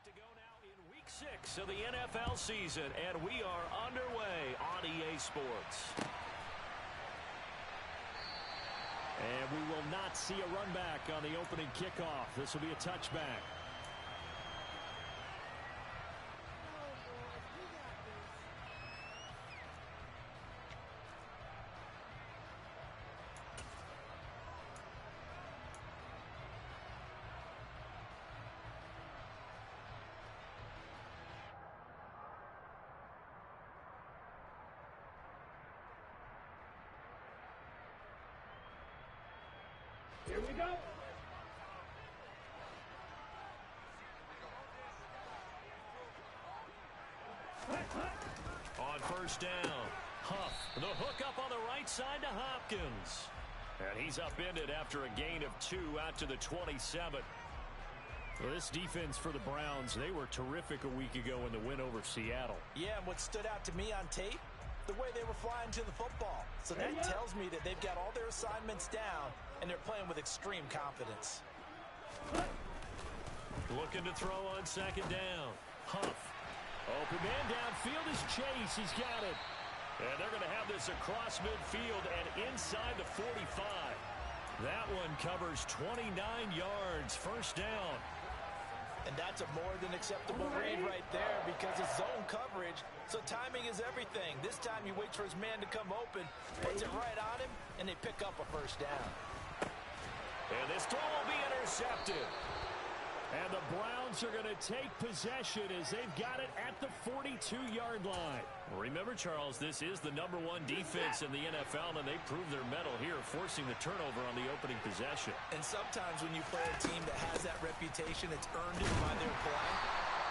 To go now in week 6 of the NFL season, and we are underway on EA Sports. And we will not see a run back on the opening kickoff. This will be a touchback. Here we go. On first down, Huff, the hook up on the right side to Hopkins. And he's upended after a gain of 2 out to the 27. Well, this defense for the Browns, they were terrific a week ago in the win over Seattle. Yeah, and what stood out to me on tape, the way they were flying to the football. So that tells me that they've got all their assignments down, and they're playing with extreme confidence. Looking to throw on second down. Huff. Open man downfield is Chase. He's got it. And they're going to have this across midfield and inside the 45. That one covers 29 yards. First down. And that's a more than acceptable read right there because it's zone coverage, so timing is everything. This time he waits for his man to come open, puts it right on him, and they pick up a first down. And this throw will be intercepted. And the Browns are going to take possession as they've got it at the 42-yard line. Remember, Charles, this is the #1 defense in the NFL, and they proved their mettle here, forcing the turnover on the opening possession. And sometimes when you play a team that has that reputation, it's earned it by their play.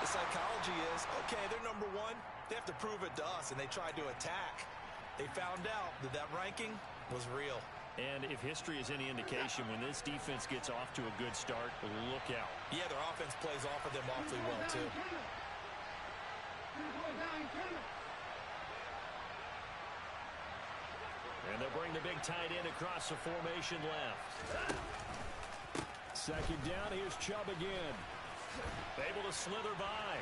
The psychology is, okay, they're #1. They have to prove it to us, and they tried to attack. They found out that that ranking was real. And if history is any indication, when this defense gets off to a good start, look out. Yeah, their offense plays off of them awfully well, too. And they'll bring the big tight end across the formation left. Second down, here's Chubb again. Able to slither by.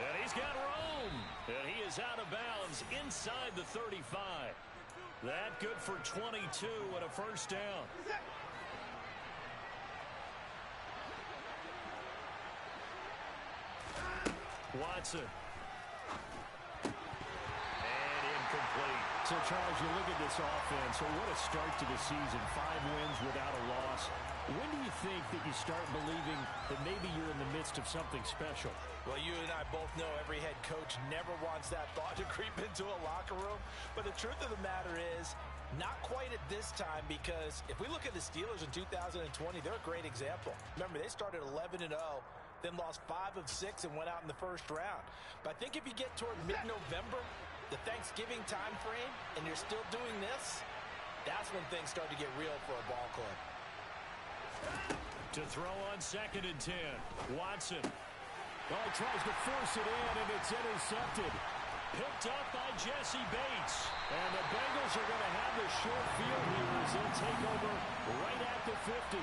And he's got room. And he is out of bounds inside the 35. That good for 22 and a first down. Watson. And incomplete. So, Charles, you look at this offense, so what a start to the season. 5 wins without a loss. When do you think that you start believing that maybe you're in the midst of something special? Well, you and I both know every head coach never wants that thought to creep into a locker room. But the truth of the matter is, not quite at this time, because if we look at the Steelers in 2020, they're a great example. Remember, they started 11-0, then lost 5 of 6 and went out in the first round. But I think if you get toward mid-November, the Thanksgiving time frame, and you're still doing this, that's when things start to get real for a ball club. To throw on 2nd and 10. Watson. Oh, he tries to force it in, and it's intercepted. Picked up by Jesse Bates. And the Bengals are going to have the short field here as they'll take over right at the 50.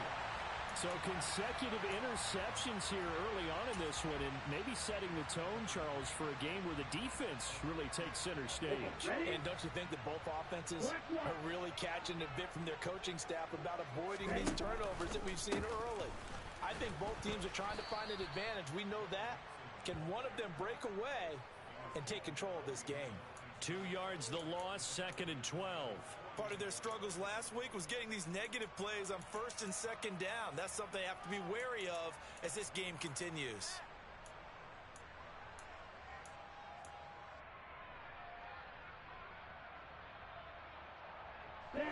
So consecutive interceptions here early on in this one, and maybe setting the tone, Charles, for a game where the defense really takes center stage. And don't you think that both offenses are really catching a bit from their coaching staff about avoiding these turnovers that we've seen early? I think both teams are trying to find an advantage. We know that. Can one of them break away and take control of this game? 2 yards the loss, 2nd and 12. Part of their struggles last week was getting these negative plays on 1st and 2nd down. That's something they have to be wary of as this game continues.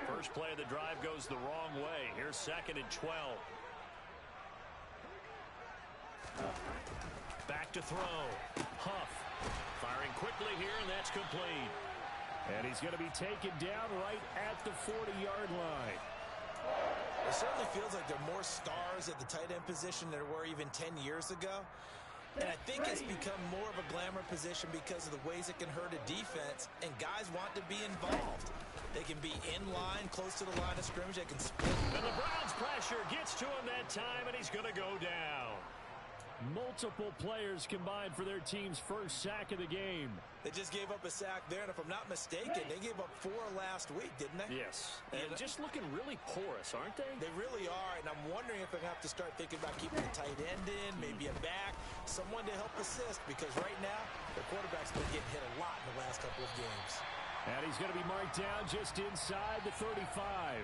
First play of the drive goes the wrong way. Here's 2nd and 12. Back to throw. Huff. Firing quickly here, and that's complete. And he's going to be taken down right at the 40-yard line. It certainly feels like there are more stars at the tight end position than there were even 10 years ago. And I think it's become more of a glamour position because of the ways it can hurt a defense, and guys want to be involved. They can be in line, close to the line of scrimmage. They can split. And the Browns' pressure gets to him that time, and he's going to go down. Multiple players combined for their team's first sack of the game. They just gave up a sack there, and if I'm not mistaken, they gave up 4 last week, didn't they? Yes, and just looking really porous, aren't they? They really are, and I'm wondering if they're going to have to start thinking about keeping a tight end in, maybe a back, someone to help assist, because right now, their quarterback's been getting hit a lot in the last couple of games. And he's going to be marked down just inside the 35.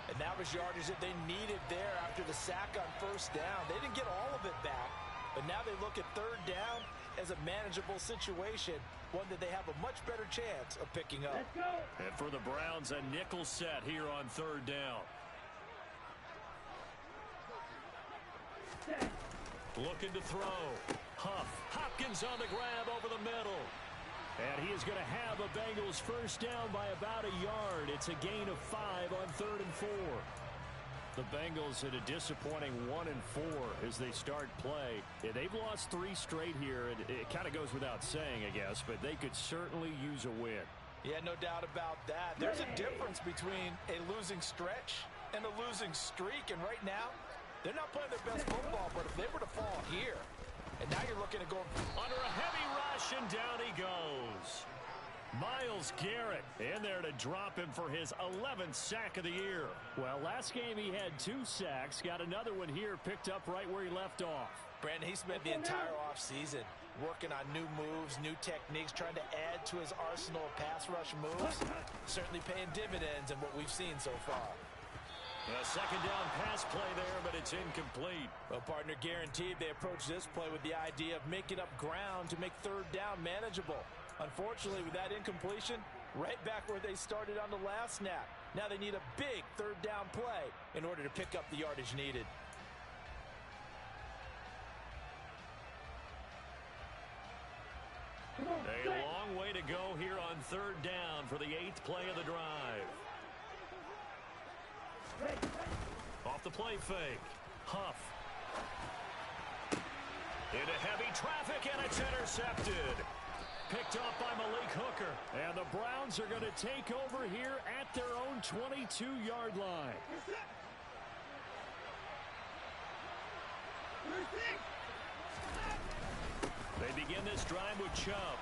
And that was yardage that they needed there after the sack on first down. They didn't get all of it back, but now they look at third down as a manageable situation, one that they have a much better chance of picking up. Let's go. And for the Browns, a nickel set here on third down. Looking to throw. Huff. Hopkins on the grab over the middle. And he is going to have a Bengals first down by about a yard. It's a gain of 5 on 3rd and 4. The Bengals at a disappointing 1-4 as they start play. Yeah, they've lost 3 straight here. It kind of goes without saying, I guess, but they could certainly use a win. Yeah, no doubt about that. There's a difference between a losing stretch and a losing streak. And right now, they're not playing their best football, but if they were to fall here, and now you're looking at going under a heavy rush, and down he goes. Myles Garrett in there to drop him for his 11th sack of the year. Well, last game he had 2 sacks. Got another one here, picked up right where he left off. Brandon, he spent the entire offseason working on new moves, new techniques, trying to add to his arsenal of pass rush moves. Certainly paying dividends in what we've seen so far. A second down pass play there, but it's incomplete. Well, partner, guaranteed they approach this play with the idea of making up ground to make third down manageable. Unfortunately, with that incompletion, right back where they started on the last snap. Now they need a big third down play in order to pick up the yardage needed. A long way to go here on third down for the 8th play of the drive. Off the play fake. Huff. Into heavy traffic, and it's intercepted. Picked off by Malik Hooker. And the Browns are going to take over here at their own 22-yard line. They begin this drive with Chubb.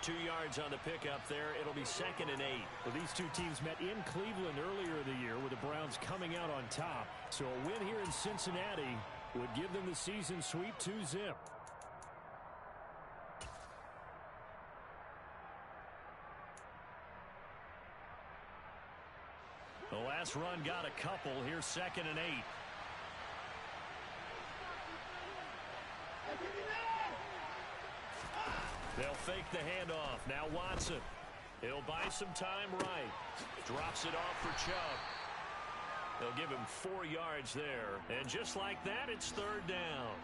2 yards on the pickup there. It'll be 2nd and 8. Well, these two teams met in Cleveland earlier in the year with the Browns coming out on top. So a win here in Cincinnati would give them the season sweep 2-zip. The last run got a couple. Here's 2nd and 8. They'll fake the handoff. Now Watson. He'll buy some time right. Drops it off for Chubb. They'll give him 4 yards there. And just like that, it's third down.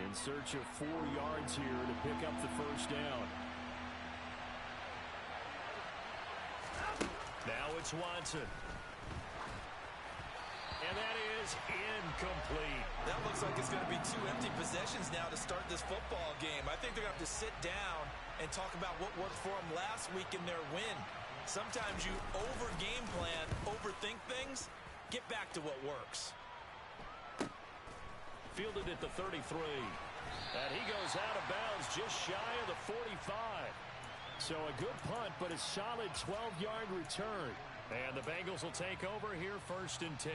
In search of 4 yards here to pick up the first down. Now it's Watson. And that is incomplete. That looks like it's going to be 2 empty possessions now to start this football game. I think they're going to have to sit down and talk about what worked for them last week in their win. Sometimes you over-game plan, overthink things, get back to what works. Fielded at the 33. And he goes out of bounds just shy of the 45. So a good punt, but a solid 12-yard return. And the Bengals will take over here 1st and 10.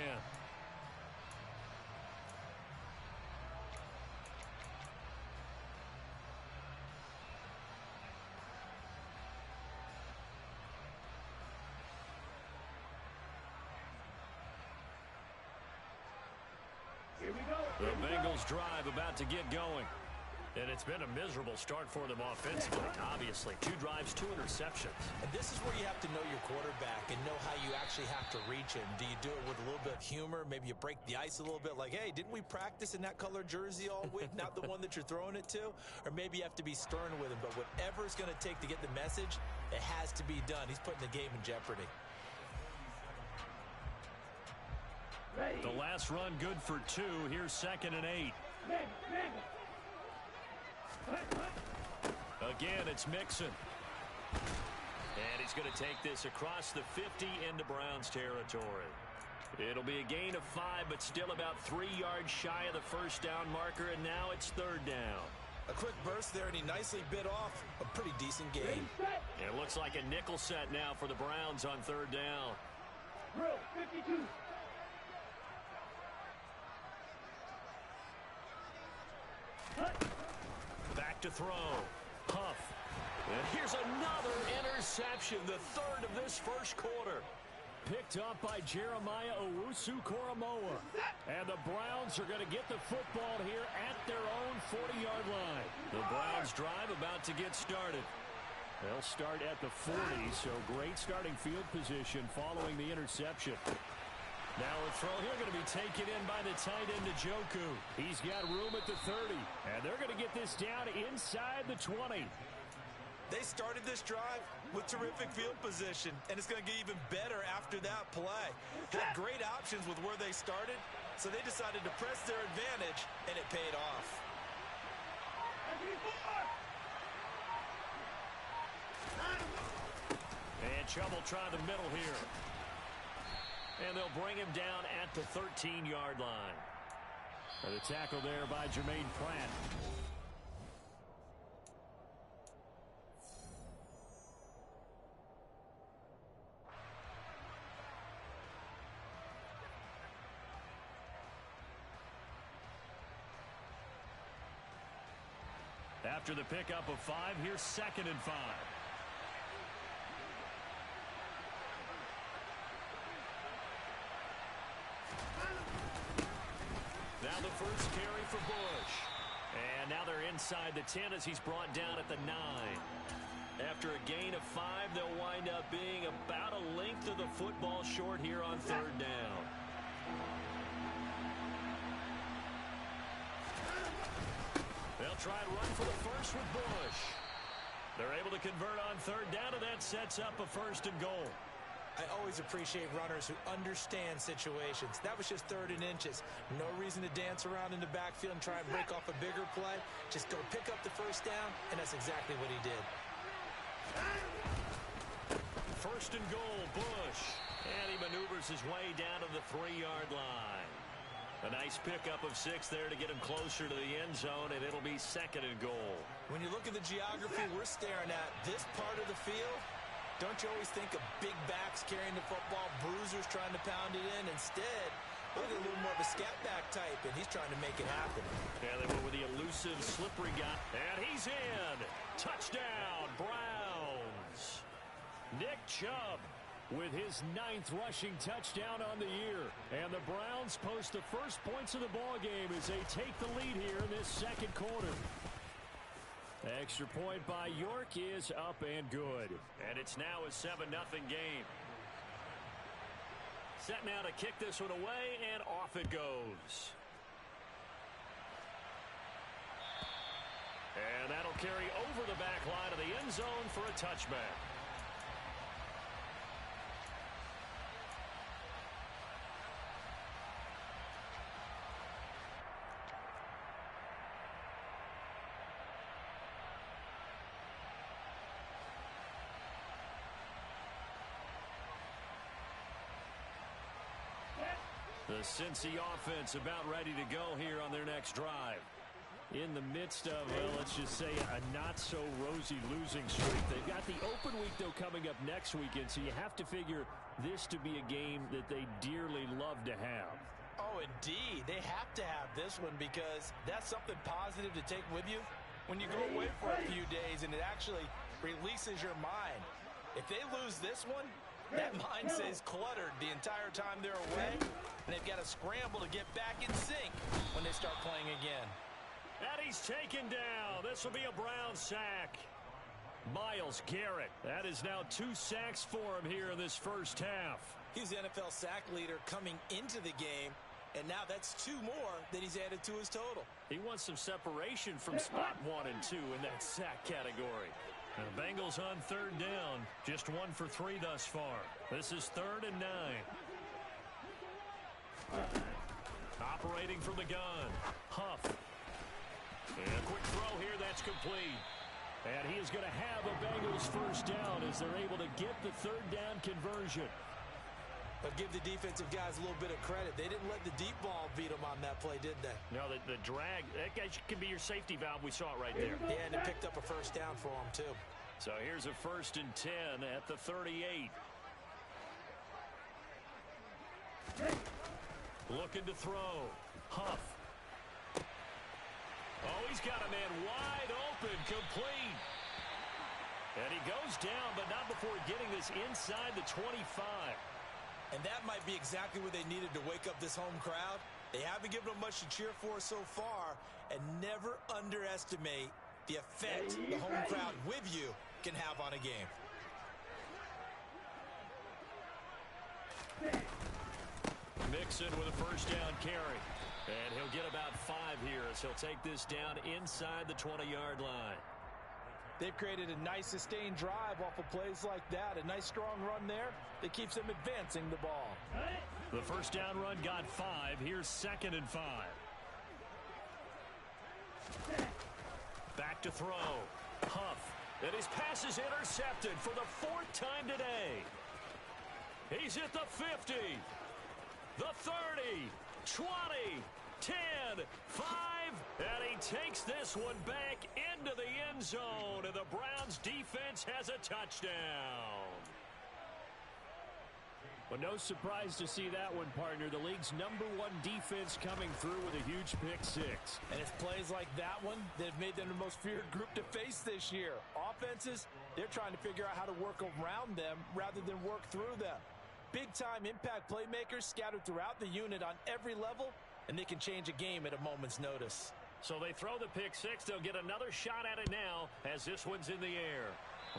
Here we go. The Bengals drive about to get going. And it's been a miserable start for them offensively, obviously. 2 drives, 2 interceptions. And this is where you have to know your quarterback and know how you actually have to reach him. Do you do it with a little bit of humor? Maybe you break the ice a little bit like, hey, didn't we practice in that color jersey all week? Not the one that you're throwing it to? Or maybe you have to be stern with him. But whatever it's going to take to get the message, it has to be done. He's putting the game in jeopardy. The last run good for 2. Here's 2nd and 8. Again, it's Mixon. And he's going to take this across the 50 into Browns territory. It'll be a gain of 5, but still about 3 yards shy of the first down marker, and now it's third down. A quick burst there, and he nicely bit off a pretty decent gain. It looks like a nickel set now for the Browns on third down. Drill 52. Back to throw. Huff. And here's another interception, the third of this first quarter. Picked up by Jeremiah Owusu-Koramoah. And the Browns are going to get the football here at their own 40-yard line. The Browns drive about to get started. They'll start at the 40, so great starting field position following the interception. Now a throw here going to be taken in by the tight end, Njoku. He's got room at the 30, and they're going to get this down inside the 20. They started this drive with terrific field position, and it's going to get even better after that play. Had great options with where they started, so they decided to press their advantage, and it paid off. And Chubb will try the middle here. And they'll bring him down at the 13-yard line. And the tackle there by Jermaine Pratt. After the pickup of 5, here's 2nd and 5. Now the first carry for Bush. And now they're inside the 10 as he's brought down at the 9. After a gain of 5, they'll wind up being about a length of the football short here on third down. They'll try and run for the first with Bush. They're able to convert on third down, and that sets up a 1st and goal. I always appreciate runners who understand situations. That was just 3rd and inches. No reason to dance around in the backfield and try and break off a bigger play. Just go pick up the first down, and that's exactly what he did. 1st and goal, Bush. And he maneuvers his way down to the 3-yard line. A nice pickup of 6 there to get him closer to the end zone, and it'll be 2nd and goal. When you look at the geography we're staring at, this part of the field, don't you always think of big backs carrying the football, bruisers trying to pound it in? Instead, look at a little more of a scat back type, and he's trying to make it happen. Yeah, they went with the elusive, slippery guy. And he's in. Touchdown, Browns. Nick Chubb with his 9th rushing touchdown on the year. And the Browns post the first points of the ballgame as they take the lead here in this 2nd quarter. Extra point by York is up and good. And it's now a 7-0 game. Set now to kick this one away, and off it goes. And that'll carry over the back line of the end zone for a touchback. The Cincy offense about ready to go here on their next drive. In the midst of, well, let's just say a not-so-rosy losing streak. They've got the open week, though, coming up next weekend, so you have to figure this to be a game that they dearly love to have. Oh, indeed. They have to have this one because that's something positive to take with you when you go away for a few days, and it actually releases your mind. If they lose this one, that mind stays cluttered the entire time they're away, and they've got to scramble to get back in sync when they start playing again. And he's taken down. This will be a Brown sack. Myles Garrett. That is now 2 sacks for him here in this first half. He's the NFL sack leader coming into the game, and now that's 2 more that he's added to his total. He wants some separation from spot 1 and 2 in that sack category. And the Bengals on third down. Just 1 for 3 thus far. This is 3rd and 9. Operating from the gun. Huff. And a quick throw here. That's complete. And he is going to have a Bengals first down as they're able to get the 3rd down conversion. But give the defensive guys a little bit of credit. They didn't let the deep ball beat them on that play, did they? No, the drag, that guy could be your safety valve. We saw it right there. Yeah, and it picked up a first down for him, too. So here's a 1st and 10 at the 38. Looking to throw. Huff. Oh, he's got a man wide open, complete. And he goes down, but not before getting this inside the 25. And that might be exactly what they needed to wake up this home crowd. They haven't given them much to cheer for so far, and never underestimate the effect the home crowd with you can have on a game. Mixon with a first down carry. And he'll get about 5 here as he'll take this down inside the 20-yard line. They've created a nice sustained drive off of plays like that. A nice strong run there that keeps them advancing the ball. The first down run got 5. Here's 2nd and 5. Back to throw. Huff. And his pass is intercepted for the 4th time today. He's at the 50. The 30. 20. 10. 5. And he takes this one back into the end zone. And the Browns defense has a touchdown. Well, no surprise to see that one, partner. The league's #1 defense coming through with a huge pick-6. And it's plays like that one that have made them the most feared group to face this year. Offenses, they're trying to figure out how to work around them rather than work through them. Big-time impact playmakers scattered throughout the unit on every level, and they can change a game at a moment's notice. So they throw the pick-6. They'll get another shot at it now as this one's in the air.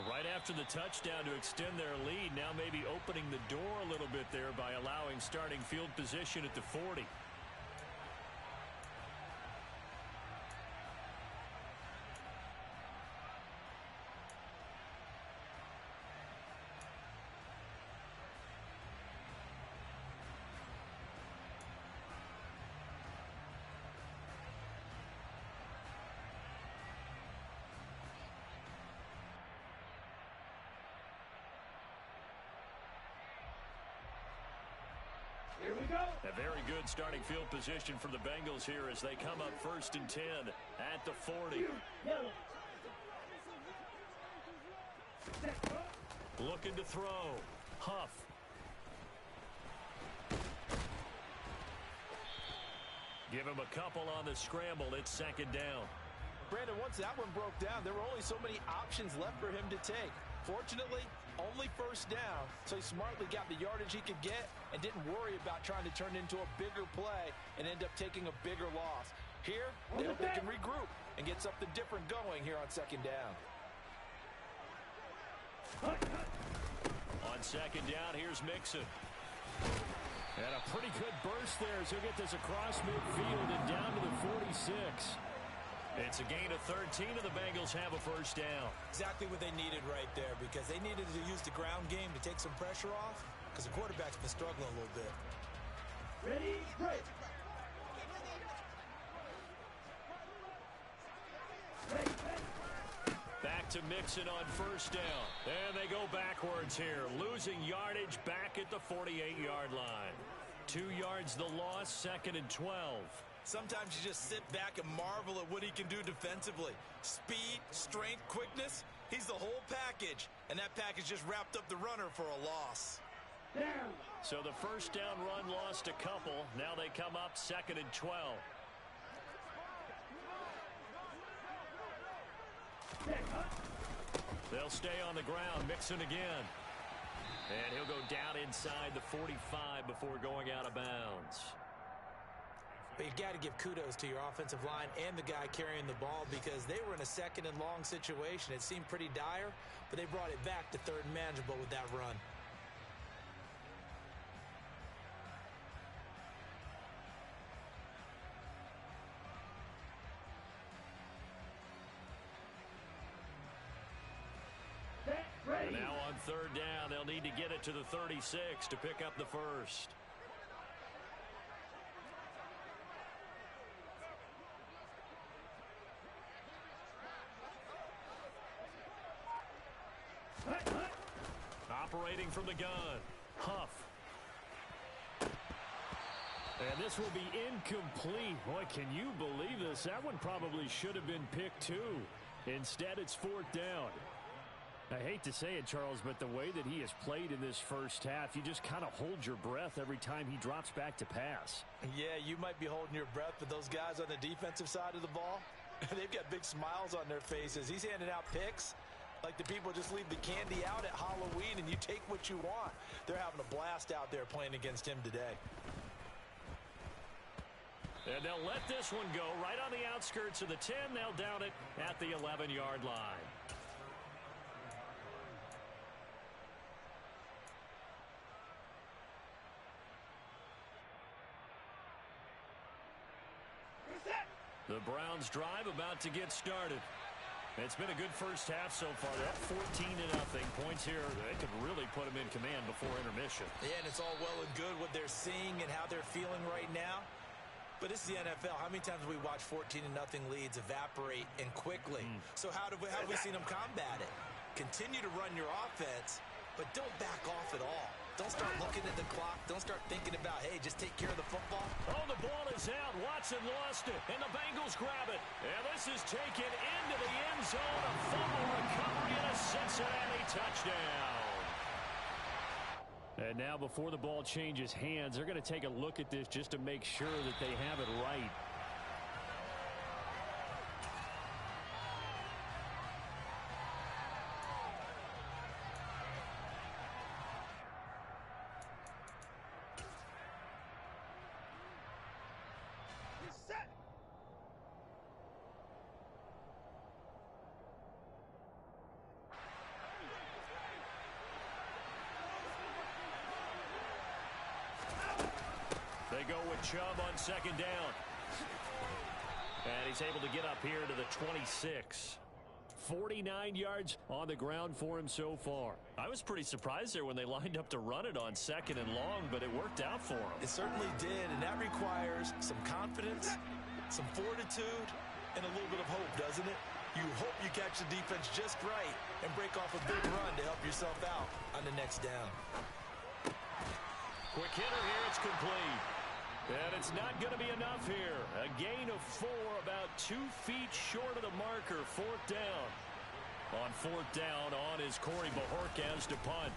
Right after the touchdown to extend their lead, now maybe opening the door a little bit there by allowing starting field position at the 40. Here we go. A very good starting field position for the Bengals here as they come up 1st and 10 at the 40. Looking to throw. Huff. Give him a couple on the scramble. It's 2nd down. Brandon, once that one broke down, there were only so many options left for him to take. Fortunately, only 1st down, so he smartly got the yardage he could get and didn't worry about trying to turn it into a bigger play and end up taking a bigger loss. Here, they hope they can regroup and get something different going here on 2nd down. On 2nd down, here's Mixon. And a pretty good burst there as he'll get this across midfield and down to the 46. It's a gain of 13, and the Bengals have a 1st down. Exactly what they needed right there, because they needed to use the ground game to take some pressure off, because the quarterback's been struggling a little bit. Ready, break. Back to Mixon on 1st down. And they go backwards here, losing yardage back at the 48-yard line. 2 yards the loss, 2nd and 12. Sometimes you just sit back and marvel at what he can do defensively. Speed, strength, quickness, he's the whole package. And that package just wrapped up the runner for a loss. Down. So the 1st down run lost a couple. Now they come up 2nd and 12. They'll stay on the ground. Mixon again. And he'll go down inside the 45 before going out of bounds. But you got to give kudos to your offensive line and the guy carrying the ball, because they were in a 2nd and long situation. It seemed pretty dire, but they brought it back to 3rd and manageable with that run. And now on 3rd down, they'll need to get it to the 36 to pick up the 1st. Operating from the gun, Huff. And this will be incomplete. Boy, can you believe this? That one probably should have been picked too. Instead, it's 4th down. I hate to say it, Charles, but the way that he has played in this first half, you just kind of hold your breath every time he drops back to pass. Yeah, you might be holding your breath, but those guys on the defensive side of the ball, they've got big smiles on their faces. He's handing out picks like the people just leave the candy out at Halloween and you take what you want. They're having a blast out there playing against him today. And they'll let this one go right on the outskirts of the 10. They'll down it at the 11-yard line. The Browns drive about to get started. It's been a good first half so far. They're up 14-0. Points here, they could really put them in command before intermission. Yeah, and it's all well and good what they're seeing and how they're feeling right now. But this is the NFL. How many times have we watched 14-0 leads evaporate and quickly? So how have we seen them combat it? Continue to run your offense, but don't back off at all. Don't start looking at the clock. Don't start thinking about, hey, just take care of the football. Oh, the ball is out. Watson lost it, and the Bengals grab it. And this is taken into the end zone. A fumble recovery and a Cincinnati touchdown. And now before the ball changes hands, they're going to take a look at this just to make sure that they have it right. They go with Chubb on 2nd down. And he's able to get up here to the 26. 49 yards on the ground for him so far. I was pretty surprised there when they lined up to run it on 2nd and long, but it worked out for him. It certainly did, and that requires some confidence, some fortitude, and a little bit of hope, doesn't it? You hope you catch the defense just right and break off a big run to help yourself out on the next down. Quick hitter here, it's complete. And it's not going to be enough here. A gain of 4, about 2 feet short of the marker. 4th down. On 4th down on is Corey Bajorquez to punt.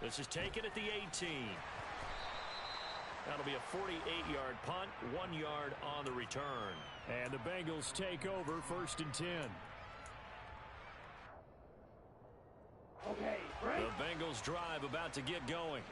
This is taken at the 18. That'll be a 48-yard punt, 1 yard on the return. And the Bengals take over 1st and 10. Okay, break. The Bengals drive about to get going.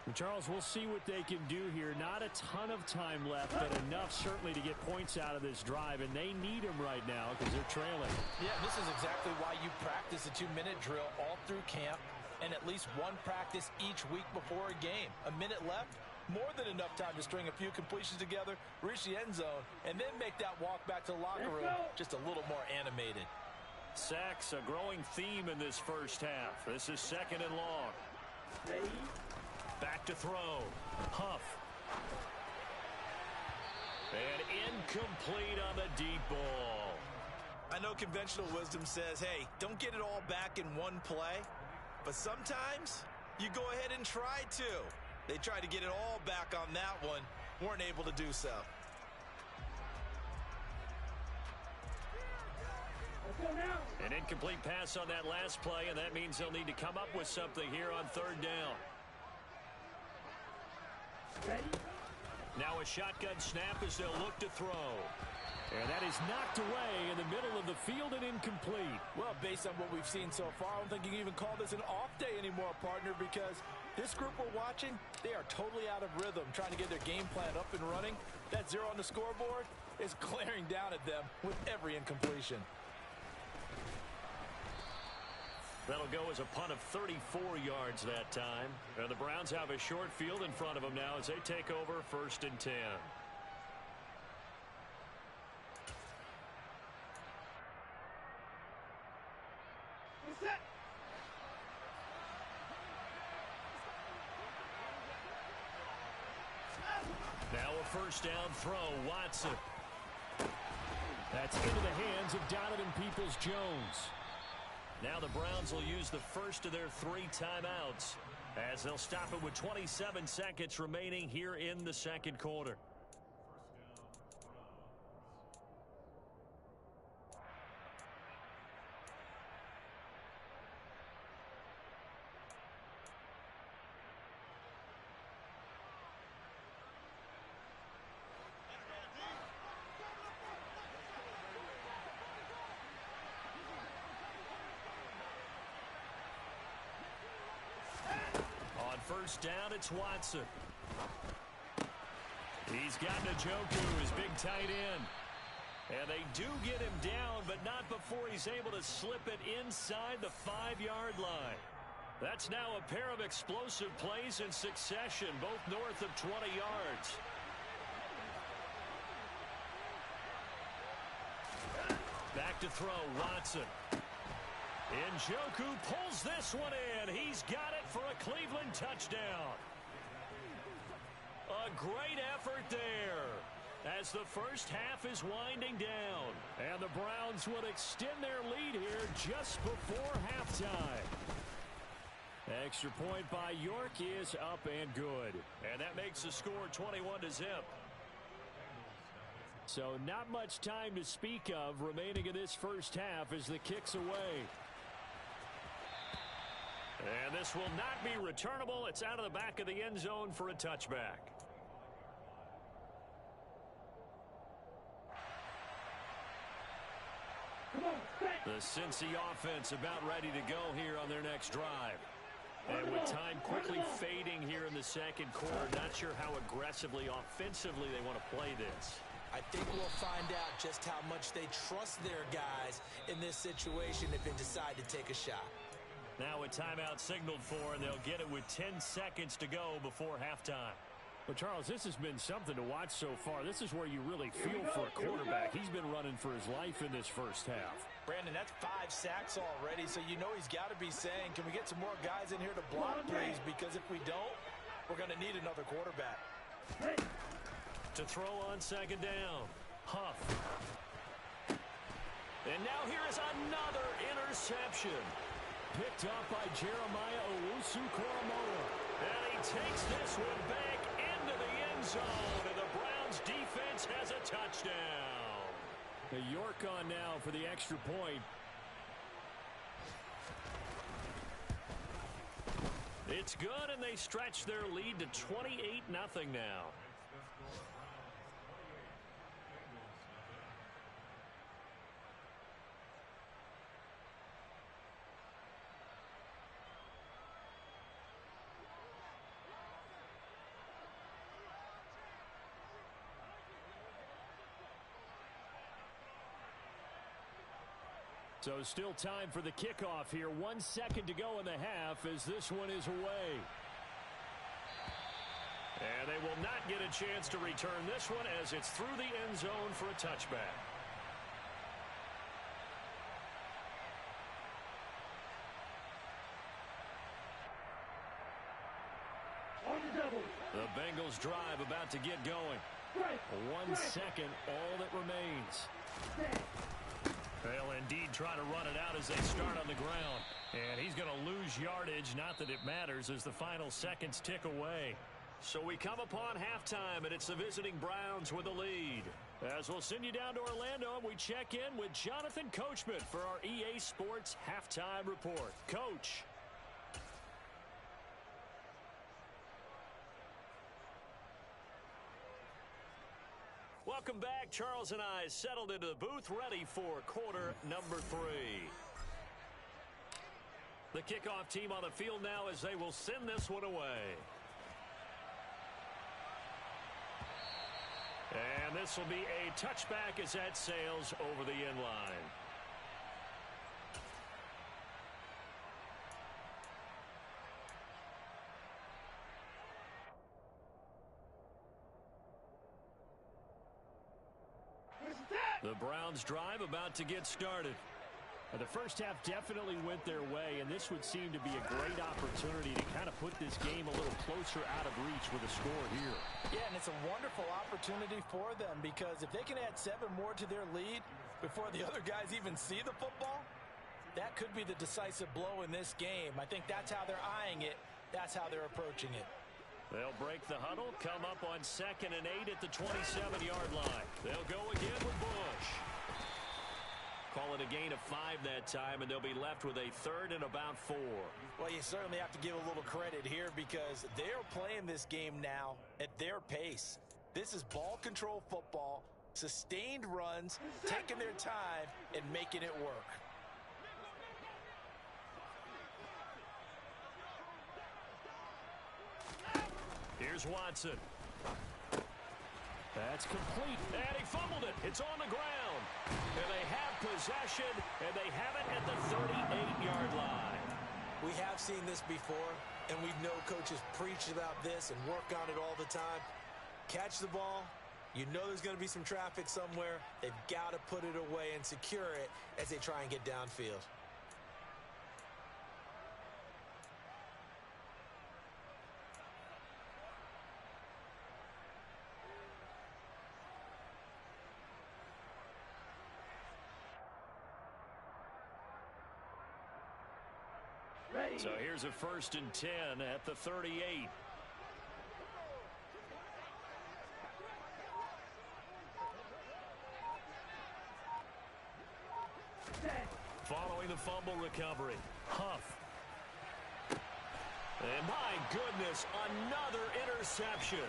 And Charles, we'll see what they can do here. Not a ton of time left, but enough certainly to get points out of this drive, and they need them right now because they're trailing. Yeah, this is exactly why you practice a 2-minute drill all through camp and at least one practice each week before a game. A minute left, more than enough time to string a few completions together, reach the end zone, and then make that walk back to the locker room just a little more animated. Sacks, a growing theme in this first half. This is 2nd and long. Ready. Back to throw. Huff. And incomplete on the deep ball. I know conventional wisdom says, hey, don't get it all back in one play. But sometimes you go ahead and try to. They tried to get it all back on that one. Weren't able to do so. An incomplete pass on that last play, and that means they'll need to come up with something here on 3rd down. Ready. Now a shotgun snap as they'll look to throw. And that is knocked away in the middle of the field and incomplete. Well, based on what we've seen so far, I don't think you can even call this an off day anymore, partner, because this group we're watching, they are totally out of rhythm, trying to get their game plan up and running. That 0 on the scoreboard is glaring down at them with every incompletion. That'll go as a punt of 34 yards that time. And the Browns have a short field in front of them now as they take over 1st and 10. Set. Now a 1st down throw. Watson. That's into the hands of Donovan Peoples-Jones. Now the Browns will use the first of their 3 timeouts as they'll stop it with 27 seconds remaining here in the second quarter. First down, it's Watson. He's got Njoku, his big tight end. And they do get him down, but not before he's able to slip it inside the 5-yard line. That's now a pair of explosive plays in succession, both north of 20 yards. Back to throw, Watson. Njoku pulls this one in. He's got it for a Cleveland touchdown. A great effort there as the first half is winding down. And the Browns would extend their lead here just before halftime. Extra point by York is up and good. And that makes the score 21-0. So not much time to speak of remaining in this first half as the kick's away. And this will not be returnable. It's out of the back of the end zone for a touchback. The Cincy offense about ready to go here on their next drive. And with time quickly fading here in the second quarter, not sure how aggressively, offensively they want to play this. I think we'll find out just how much they trust their guys in this situation if they decide to take a shot. Now a timeout signaled for, and they'll get it with 10 seconds to go before halftime. Well, Charles, this has been something to watch so far. This is where you really feel for a quarterback. He's been running for his life in this first half. Brandon, that's 5 sacks already, so you know he's got to be saying, can we get some more guys in here to block, please? Because if we don't, we're going to need another quarterback. To throw on second down, Huff. And now here is another interception. Picked up by Jeremiah Owusu-Koramoah. And he takes this one back into the end zone. And the Browns defense has a touchdown. The York on now for the extra point. It's good, and they stretch their lead to 28-0 now. So still time for the kickoff here. 1 second to go in the half as this one is away. And they will not get a chance to return this one as it's through the end zone for a touchback. On the double. The Bengals drive about to get going. 1 second, all that remains. They'll indeed try to run it out as they start on the ground. And he's going to lose yardage, not that it matters, as the final seconds tick away. So we come upon halftime, and it's the visiting Browns with the lead. As we'll send you down to Orlando, and we check in with Jonathan Coachman for our EA Sports Halftime Report. Coach. Welcome back. Charles and I settled into the booth, ready for quarter number 3. The kickoff team on the field now as they will send this one away. And this will be a touchback as that sails over the end line. The Browns drive about to get started. The first half definitely went their way, and this would seem to be a great opportunity to kind of put this game a little closer out of reach with a score here. Yeah, and it's a wonderful opportunity for them because if they can add 7 more to their lead before the other guys even see the football, that could be the decisive blow in this game. I think that's how they're eyeing it. That's how they're approaching it. They'll break the huddle, come up on 2nd and 8 at the 27-yard line. They'll go again with Bush. Call it a gain of 5 that time, and they'll be left with a 3rd and about 4. Well, you certainly have to give a little credit here because they're playing this game now at their pace. This is ball control football, sustained runs, taking their time, and making it work. Here's Watson. That's complete. And he fumbled it. It's on the ground. And they have possession, and they have it at the 38-yard line. We have seen this before, and we know coaches preach about this and work on it all the time. Catch the ball. You know there's going to be some traffic somewhere. They've got to put it away and secure it as they try and get downfield. So here's a 1st and 10 at the 38. Following the fumble recovery, Huff. And my goodness, another interception.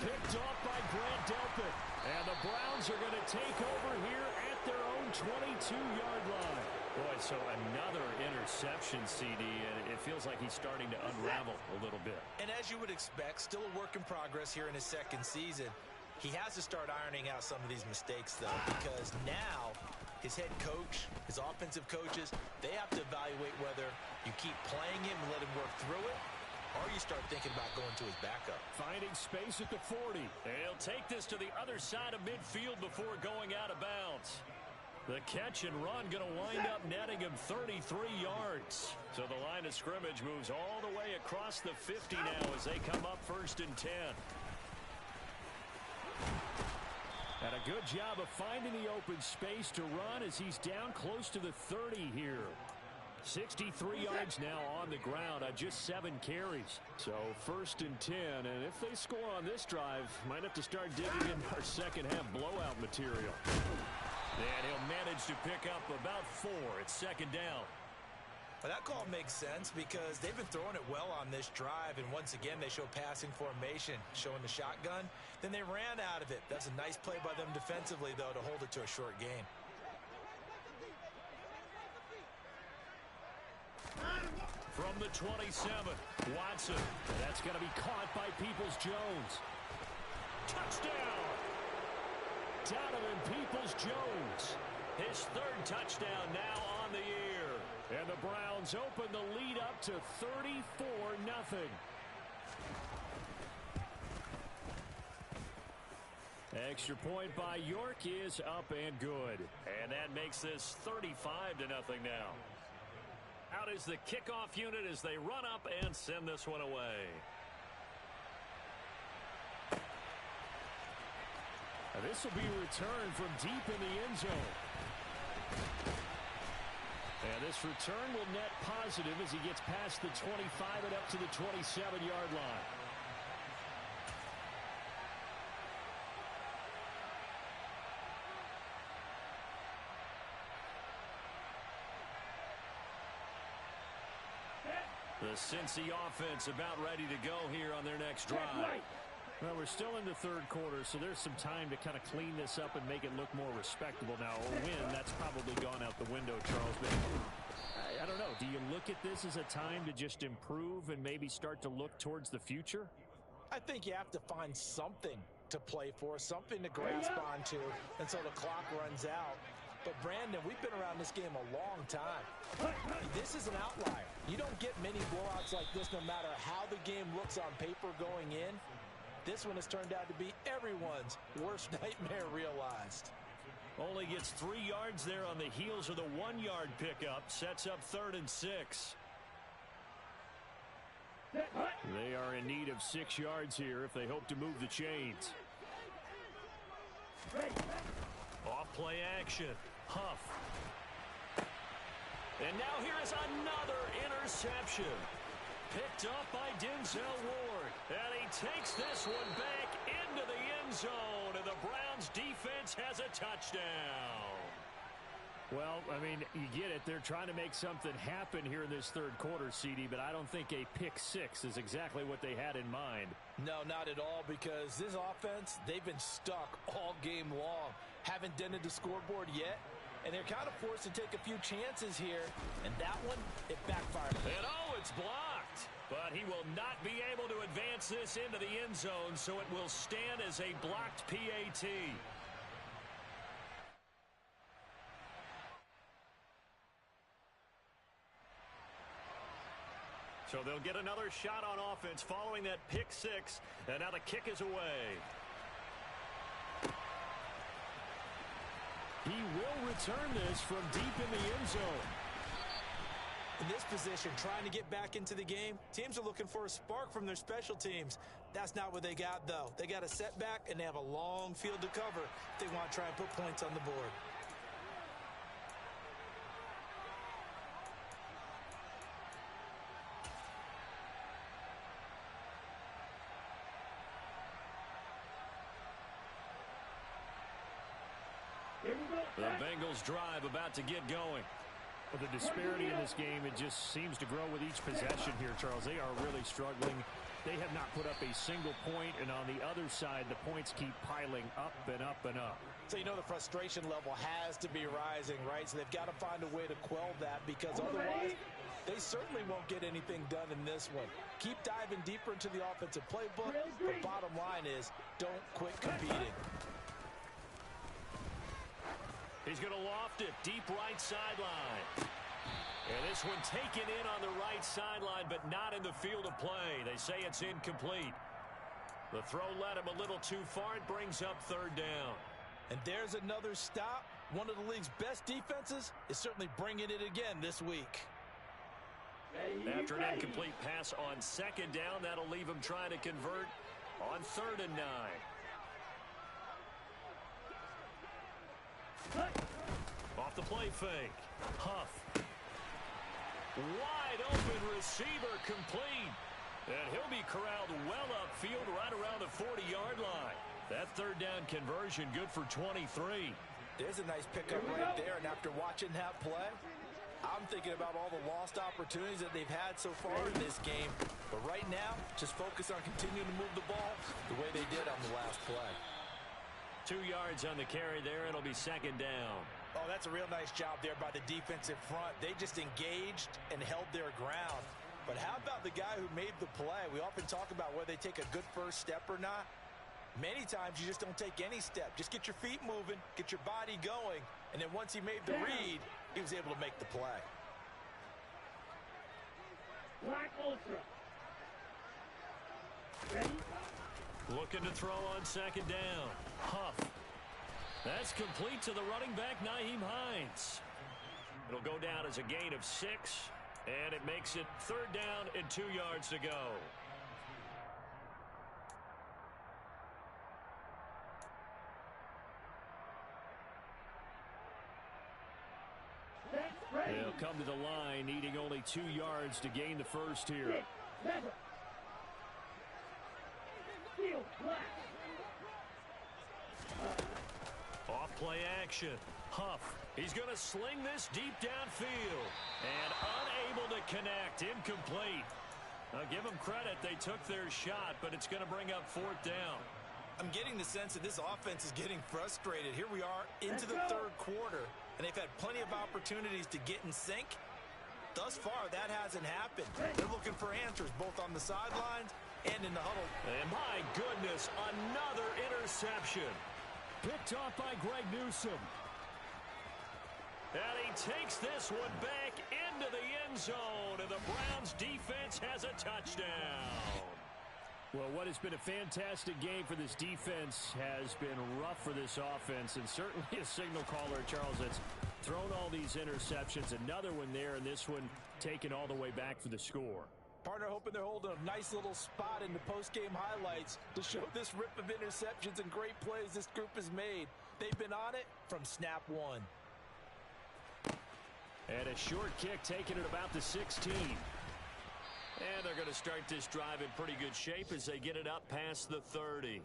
Picked off by Grant Delpit. And the Browns are going to take over here at their own 22-yard line. Boy, so another interception, CD, and it feels like he's starting to unravel a little bit. And as you would expect, still a work in progress here in his 2nd season. He has to start ironing out some of these mistakes, though, because now his head coach, his offensive coaches, they have to evaluate whether you keep playing him and let him work through it, or you start thinking about going to his backup. Finding space at the 40. He'll take this to the other side of midfield before going out of bounds. The catch and run going to wind up netting him 33 yards. So the line of scrimmage moves all the way across the 50 now as they come up 1st and 10. And a good job of finding the open space to run as he's down close to the 30 here. 63 yards now on the ground on just 7 carries. So 1st and 10, and if they score on this drive, might have to start digging in our second half blowout material. And he'll manage to pick up about 4 at 2nd down. Well, that call makes sense because they've been throwing it well on this drive, and once again they show passing formation, showing the shotgun. Then they ran out of it. That's a nice play by them defensively, though, to hold it to a short gain. From the 27, Watson. That's going to be caught by Peoples-Jones. Touchdown! Donovan Peoples-Jones. His 3rd touchdown now on the year. And the Browns open the lead up to 34-0. Extra point by York is up and good. And that makes this 35-0 now. Out is the kickoff unit as they run up and send this one away. Now this will be returned from deep in the end zone. And this return will net positive as he gets past the 25 and up to the 27-yard line. The Cincy offense about ready to go here on their next drive. Well, we're still in the 3rd quarter, so there's some time to kind of clean this up and make it look more respectable. Now, a win, that's probably gone out the window, Charles. But I don't know. Do you look at this as a time to just improve and maybe start to look towards the future? I think you have to find something to play for, something to grasp onto until the clock runs out. But, Brandon, we've been around this game a long time. This is an outlier. You don't get many blowouts like this no matter how the game looks on paper going in. This one has turned out to be everyone's worst nightmare realized. Only gets 3 yards there on the heels of the 1-yard pickup. Sets up 3rd and 6. They are in need of 6 yards here if they hope to move the chains. Off play action. Huff. And now here is another interception. Picked up by Denzel Ward. And he takes this one back into the end zone. And the Browns defense has a touchdown. Well, I mean, you get it. They're trying to make something happen here in this third quarter, CD, but I don't think a pick six is exactly what they had in mind. No, not at all, because this offense, they've been stuck all game long. Haven't dented the scoreboard yet, and they're kind of forced to take a few chances here, and that one, it backfired. And oh, it's blocked. But he will not be able to advance this into the end zone, so it will stand as a blocked PAT. So they'll get another shot on offense following that pick six. And now the kick is away. He will return this from deep in the end zone. In this position, trying to get back into the game, teams are looking for a spark from their special teams. That's not what they got, though. They got a setback, and they have a long field to cover if they want to try and put points on the board. The Bengals drive about to get going. Well, the disparity in this game, it just seems to grow with each possession here, Charles. They are really struggling. They have not put up a single point, and on the other side, the points keep piling up and up and up. So you know the frustration level has to be rising, right? So they've got to find a way to quell that, because otherwise they certainly won't get anything done in this one. Keep diving deeper into the offensive playbook. The bottom line is don't quit competing. He's going to loft it deep right sideline. And this one taken in on the right sideline, but not in the field of play. They say it's incomplete. The throw led him a little too far. It brings up third down. And there's another stop. One of the league's best defenses is certainly bringing it again this week. After an incomplete pass on second down, that'll leave him trying to convert on 3rd and 9. Off the play fake. Huff. Wide open receiver complete. And he'll be corralled well upfield right around the 40-yard line. That 3rd down conversion good for 23. There's a nice pickup right there. And after watching that play, I'm thinking about all the lost opportunities that they've had so far in this game. But right now, just focus on continuing to move the ball the way they did on the last play. 2 yards on the carry there. It'll be 2nd down. Oh, that's a real nice job there by the defensive front. They just engaged and held their ground. But how about the guy who made the play? We often talk about whether they take a good first step or not. Many times you just don't take any step. Just get your feet moving, get your body going, and then once he made the read, he was able to make the play. Black Ultra. Ready? Looking to throw on 2nd down. Huff. That's complete to the running back, Nyheim Hines. It'll go down as a gain of 6, and it makes it 3rd down and 2 yards to go. They'll come to the line, needing only 2 yards to gain the first here. Off play action. Huff. He's going to sling this deep downfield. And unable to connect. Incomplete. Now give them credit. They took their shot, but it's going to bring up 4th down. I'm getting the sense that this offense is getting frustrated. Here we are into the 3rd quarter, and they've had plenty of opportunities to get in sync. Thus far, that hasn't happened. They're looking for answers both on the sidelines and in the huddle. And my goodness, another interception. Picked off by Greg Newsome. And he takes this one back into the end zone, and the Browns defense has a touchdown. Well, what has been a fantastic game for this defense has been rough for this offense, and certainly a signal caller, Charles, that's thrown all these interceptions. Another one there, and this one taken all the way back for the score. Partner hoping they're holding a nice little spot in the post-game highlights to show this rip of interceptions and great plays this group has made. They've been on it from snap one. And a short kick taken at about the 16. And they're going to start this drive in pretty good shape as they get it up past the 30.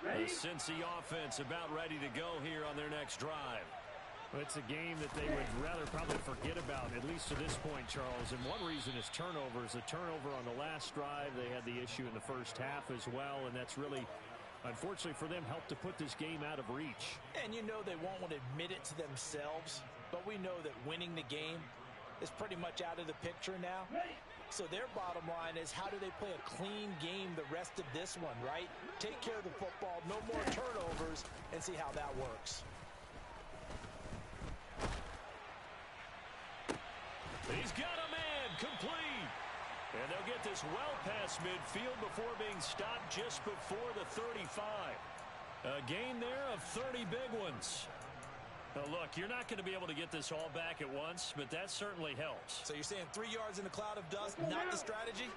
The Cincy offense about ready to go here on their next drive. It's a game that they would rather probably forget about, at least to this point, Charles. And one reason is turnovers. The turnover on the last drive, they had the issue in the first half as well, and that's really, unfortunately for them, helped to put this game out of reach. And you know they won't want to admit it to themselves, but we know that winning the game is pretty much out of the picture now. So their bottom line is, how do they play a clean game the rest of this one, right? Take care of the football, no more turnovers, and see how that works. He's got a man complete. And they'll get this well past midfield before being stopped just before the 35. A gain there of 30 big ones. Now look, you're not going to be able to get this all back at once, but that certainly helps. So you're saying 3 yards in a cloud of dust, not the strategy?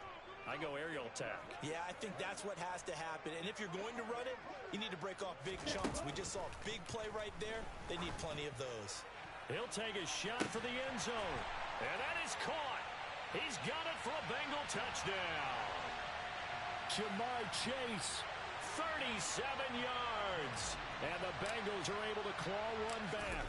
I go aerial attack. Yeah, I think that's what has to happen. And if you're going to run it, you need to break off big chunks. We just saw a big play right there. They need plenty of those. He'll take a shot for the end zone. And that is caught. He's got it for a Bengal touchdown. Jamar Chase, 37 yards. And the Bengals are able to claw one back.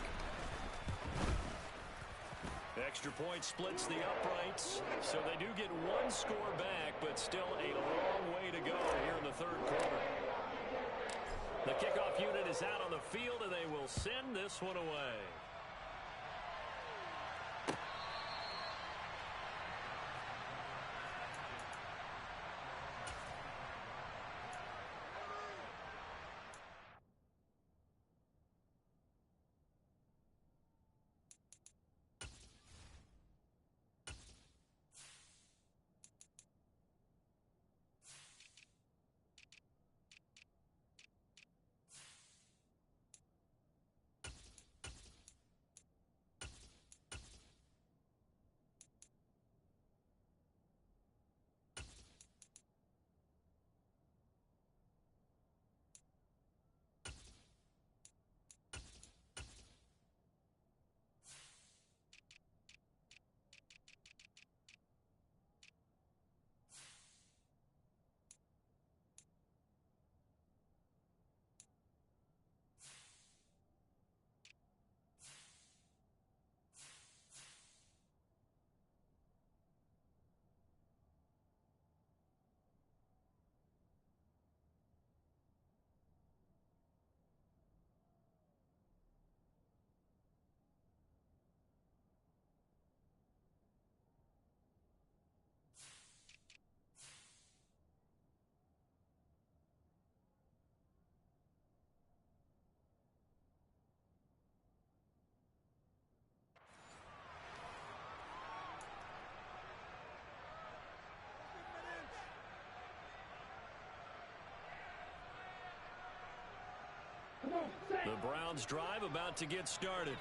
Extra point splits the uprights, so they do get one score back, but still a long way to go here in the third quarter. The kickoff unit is out on the field, and they will send this one away. The Browns drive about to get started.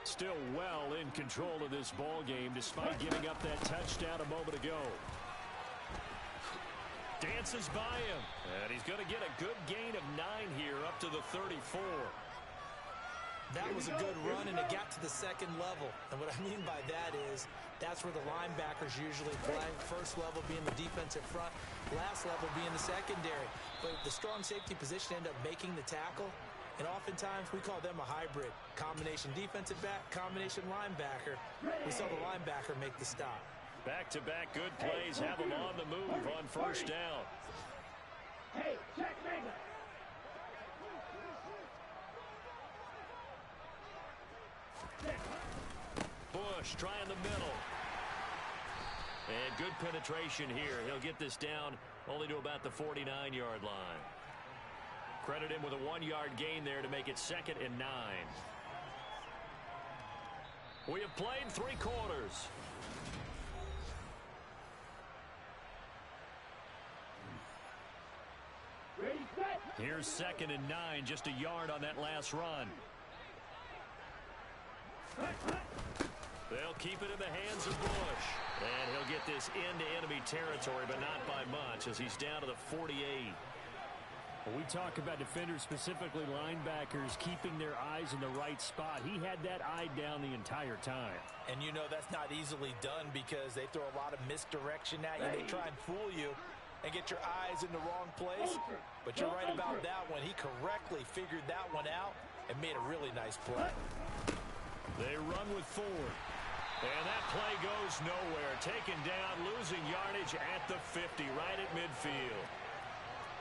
Still well in control of this ball game despite giving up that touchdown a moment ago. Dances by him, and he's going to get a good gain of 9 here up to the 34. That was a good run, and it got to the second level. And what I mean by that is that's where the linebackers usually play. First level being the defensive front, last level being the secondary. But the strong safety position ended up making the tackle, and oftentimes we call them a hybrid. Combination defensive back, combination linebacker. We saw the linebacker make the stop. Back-to-back good plays have them on the move on first down. Hey, check Mega. Bush trying the middle. And good penetration here. He'll get this down only to about the 49-yard line. Credit him with a 1-yard gain there to make it 2nd and 9. We have played 3 quarters. Ready, set. Here's 2nd and 9, just a yard on that last run. They'll keep it in the hands of Bush. And he'll get this into enemy territory, but not by much as he's down to the 48. When we talk about defenders, specifically linebackers, keeping their eyes in the right spot, he had that eye down the entire time. And you know that's not easily done because they throw a lot of misdirection at you. They try and fool you and get your eyes in the wrong place. But you're right about that one. He correctly figured that one out and made a really nice play. They run with Ford. And that play goes nowhere. Taken down, losing yardage at the 50, right at midfield.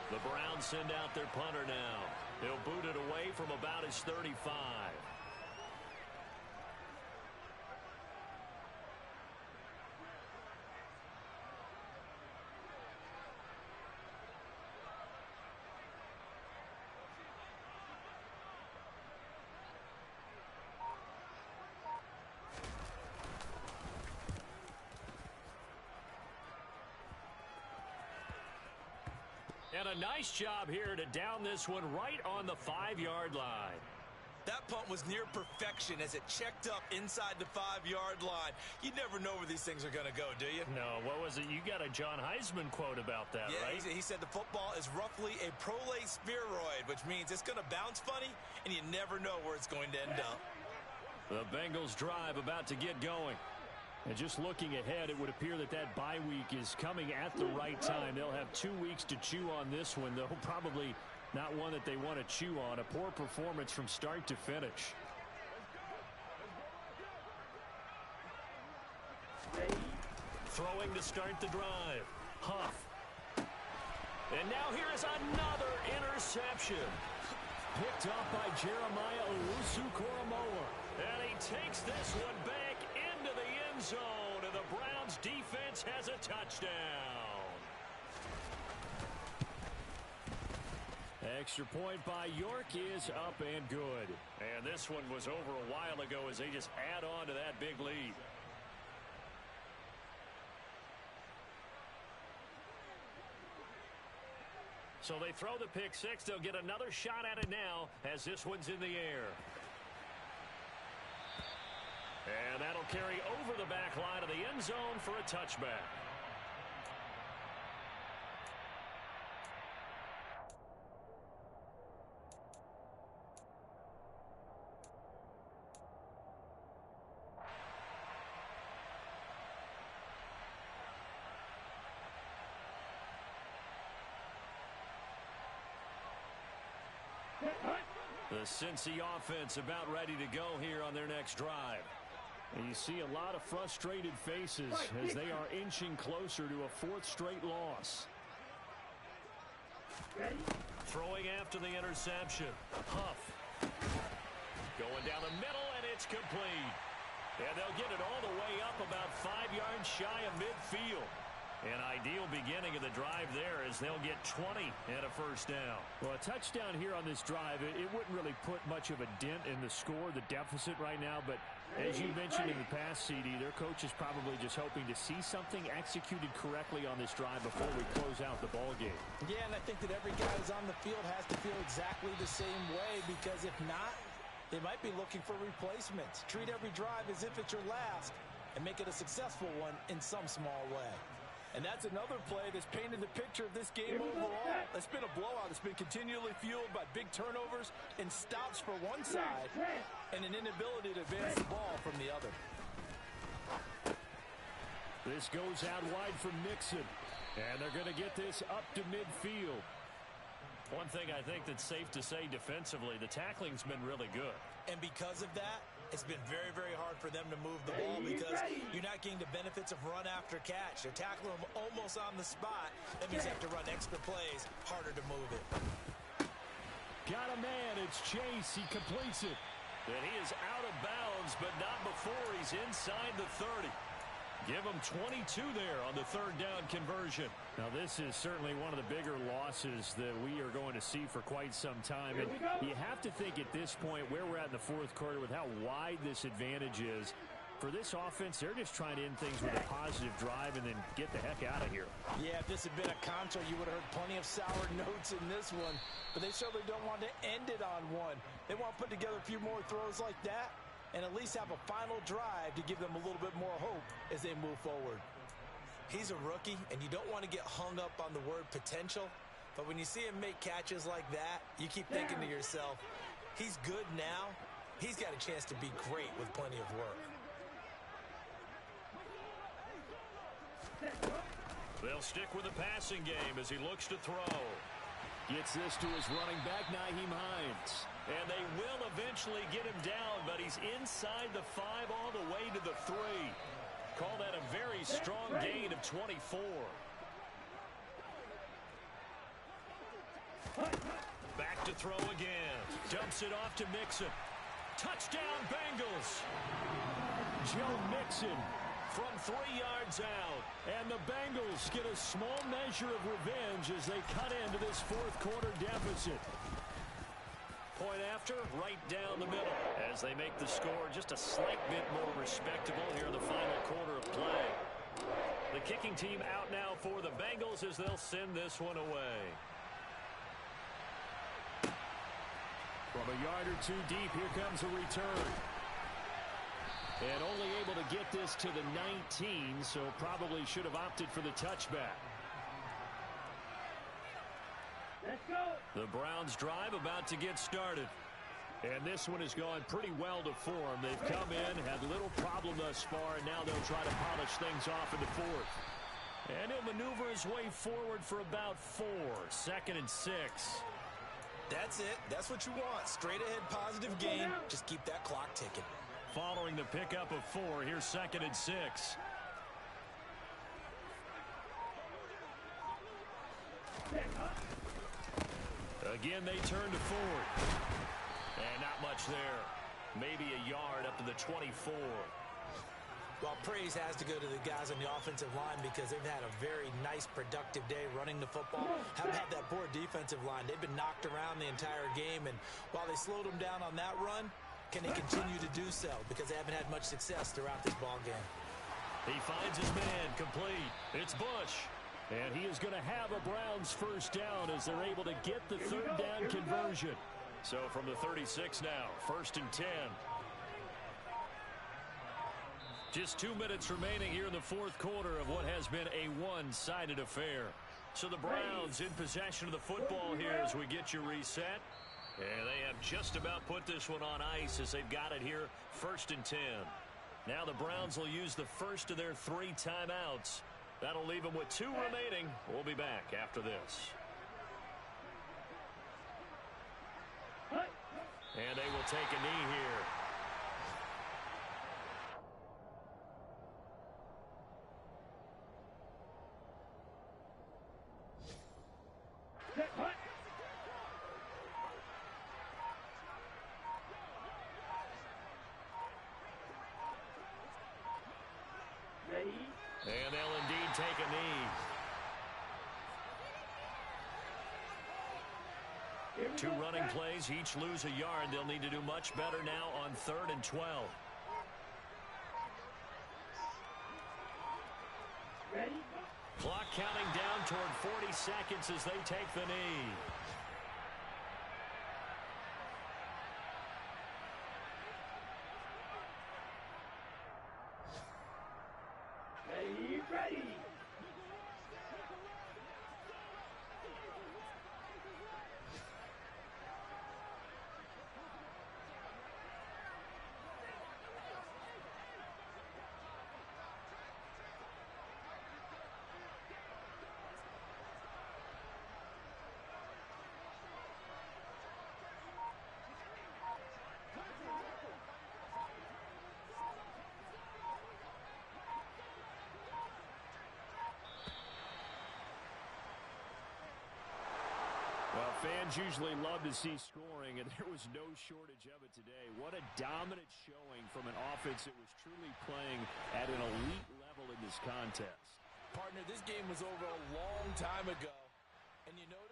The Browns send out their punter now. He'll boot it away from about his 35. And a nice job here to down this one right on the 5-yard line. That punt was near perfection as it checked up inside the 5-yard line. You never know where these things are going to go, do you? No, what was it? You got a John Heisman quote about that, yeah, right? He said the football is roughly a prolate spheroid, which means it's going to bounce funny, and you never know where it's going to end up. The Bengals drive about to get going. And just looking ahead, it would appear that that bye week is coming at the right time. They'll have 2 weeks to chew on this one, though probably not one that they want to chew on. A poor performance from start to finish. Throwing to start the drive. Huff. And now here is another interception. Picked off by Jeremiah Owusu-Koramoah. And he takes this one back into the end zone, and the Browns defense has a touchdown. Extra point by York is up and good. And this one was over a while ago as they just add on to that big lead. So they throw the pick six. They'll get another shot at it now as this one's in the air. And that'll carry over the back line of the end zone for a touchback. The Cincy offense about ready to go here on their next drive. And you see a lot of frustrated faces as they are inching closer to a 4th straight loss. Throwing after the interception. Huff. Going down the middle, and it's complete. And they'll get it all the way up about 5 yards shy of midfield. An ideal beginning of the drive there as they'll get 20 and a first down. Well, a touchdown here on this drive, it wouldn't really put much of a dent in the score, the deficit right now. But as you mentioned in the past, CD, their coach is probably just hoping to see something executed correctly on this drive before we close out the ball game. Yeah, and I think that every guy who's on the field has to feel exactly the same way, because if not, they might be looking for replacements. Treat every drive as if it's your last and make it a successful one in some small way. And that's another play that's painted the picture of this game overall. It's been a blowout. It's been continually fueled by big turnovers and stops for one side and an inability to advance the ball from the other. This goes out wide from Mixon. And they're going to get this up to midfield. One thing I think that's safe to say defensively, the tackling's been really good. And because of that, it's been very, very hard for them to move the ball because you're not getting the benefits of run after catch. They're tackling them almost on the spot. That means you have to run extra plays, harder to move it. Got a man, it's Chase, he completes it. And he is out of bounds, but not before he's inside the 30. Give him 22 there on the 3rd down conversion. Now, this is certainly one of the bigger losses that we are going to see for quite some time. And you have to think at this point where we're at in the 4th quarter with how wide this advantage is. For this offense, they're just trying to end things with a positive drive and then get the heck out of here. Yeah, if this had been a contra, you would have heard plenty of sour notes in this one. But they certainly don't want to end it on one. They want to put together a few more throws like that and at least have a final drive to give them a little bit more hope as they move forward. He's a rookie, and you don't want to get hung up on the word potential, but when you see him make catches like that, you keep thinking to yourself, he's good now. He's got a chance to be great with plenty of work. They'll stick with the passing game as he looks to throw. Gets this to his running back, Nyheim Hines. And they will eventually get him down, but he's inside the 5 all the way to the 3. Call that a very strong gain of 24. Back to throw again. Dumps it off to Mixon. Touchdown, Bengals. Joe Mixon from 3 yards out. And the Bengals get a small measure of revenge as they cut into this fourth quarter deficit. Point after, right down the middle. As they make the score just a slight bit more respectable here in the final quarter of play. The kicking team out now for the Bengals as they'll send this one away. From a yard or 2 deep, here comes a return. And only able to get this to the 19, so probably should have opted for the touchback. Let's go. The Browns drive about to get started. And this one has gone pretty well to form. They've come in, had little problem thus far, and now they'll try to polish things off in the fourth. And he'll maneuver his way forward for about 4. 2nd and 6. That's it. That's what you want. Straight ahead positive gain. Just keep that clock ticking. Following the pickup of 4, here's 2nd and 6. Again, they turn to Ford. And not much there. Maybe a yard up to the 24. Well, praise has to go to the guys on the offensive line because they've had a very nice, productive day running the football. Haven't had that poor defensive line. They've been knocked around the entire game, and while they slowed them down on that run, can they continue to do so? Because they haven't had much success throughout this ball game. He finds his man complete. It's Bush. And he is going to have a Browns first down as they're able to get the third down conversion. So from the 36 now, 1st and 10. Just 2 minutes remaining here in the fourth quarter of what has been a one-sided affair. So the Browns in possession of the football here as we get you reset. And they have just about put this one on ice as they've got it here, 1st and 10. Now the Browns will use the first of their 3 timeouts. That'll leave them with 2 remaining. We'll be back after this. And they will take a knee here. And they'll indeed take a knee. 2 running plays, each lose a yard. They'll need to do much better now on 3rd and 12. Ready? Clock counting down toward 40 seconds as they take the knee. Ready. Well, fans usually love to see scoring, and there was no shortage of it today. What a dominant showing from an offense that was truly playing at an elite level in this contest. Partner, this game was over a long time ago, and you notice